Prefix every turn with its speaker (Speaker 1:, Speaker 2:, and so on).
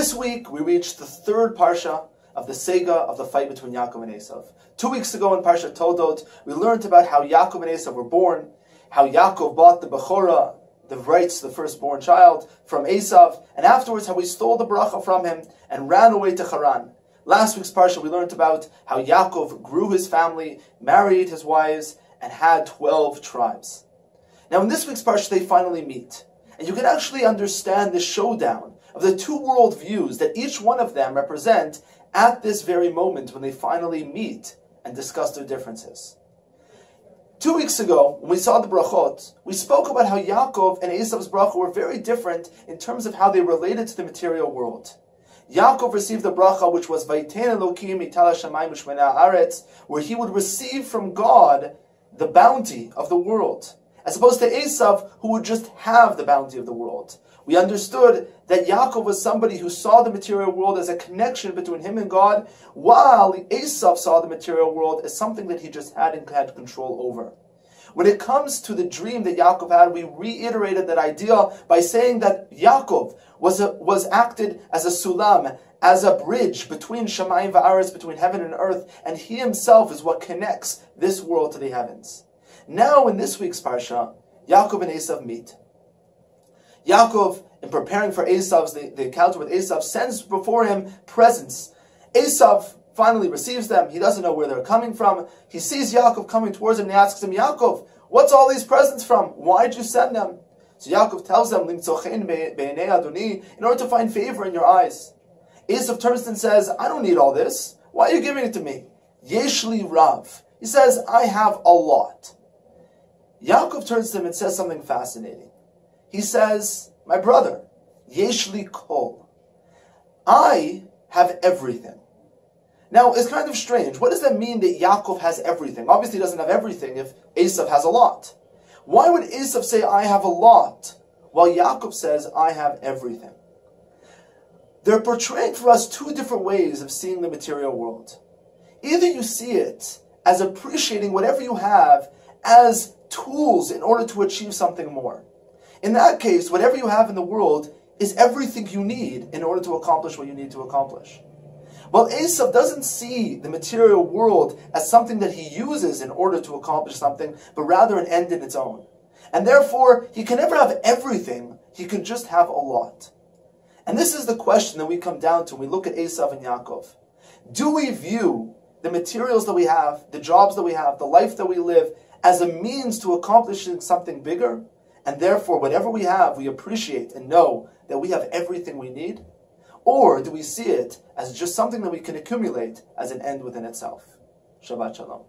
Speaker 1: This week we reached the third parsha of the saga of the fight between Yaakov and Esav. 2 weeks ago in Parsha Toldot, we learned about how Yaakov and Esav were born, how Yaakov bought the Bechorah, the rights to the firstborn child, from Esav, and afterwards how he stole the bracha from him and ran away to Haran. Last week's parsha we learned about how Yaakov grew his family, married his wives, and had 12 tribes. Now in this week's parsha they finally meet. And you can actually understand the showdown of the two world views that each one of them represent at this very moment when they finally meet and discuss their differences. 2 weeks ago, when we saw the brachot, we spoke about how Yaakov and Esav's bracha were very different in terms of how they related to the material world. Yaakov received the bracha which was Vayiten Elokim Mitala Shamayim U'Shmeinei Haaretz, where he would receive from God the bounty of the world, as opposed to Esav, who would just have the bounty of the world. We understood that Yaakov was somebody who saw the material world as a connection between him and God, while Esav saw the material world as something that he just had control over. When it comes to the dream that Yaakov had, we reiterated that idea by saying that Yaakov was acted as a sulam, as a bridge between Shamayim va'aretz, between heaven and earth, and he himself is what connects this world to the heavens. Now, in this week's parsha, Yaakov and Esav meet. Yaakov, in preparing for Esav's, the encounter with Esav, sends before him presents. Esav finally receives them. He doesn't know where they're coming from. He sees Yaakov coming towards him and he asks him, Yaakov, what's all these presents from? Why'd you send them? So Yaakov tells them, in order to find favor in your eyes. Esav turns and says, I don't need all this. Why are you giving it to me? Yeshli Rav. He says, I have a lot. Yaakov turns to him and says something fascinating. He says, my brother, Yeshli Kol. I have everything. Now, it's kind of strange. What does that mean that Yaakov has everything? Obviously, he doesn't have everything if Esav has a lot. Why would Esav say, I have a lot, while Yaakov says, I have everything? They're portraying for us two different ways of seeing the material world. Either you see it as appreciating whatever you have as tools in order to achieve something more. In that case, whatever you have in the world is everything you need in order to accomplish what you need to accomplish. Well, Esav doesn't see the material world as something that he uses in order to accomplish something, but rather an end in its own. And therefore, he can never have everything, he can just have a lot. And this is the question that we come down to when we look at Esav and Yaakov. Do we view the materials that we have, the jobs that we have, the life that we live, as a means to accomplishing something bigger? And therefore, whatever we have, we appreciate and know that we have everything we need? Or do we see it as just something that we can accumulate as an end within itself? Shabbat Shalom.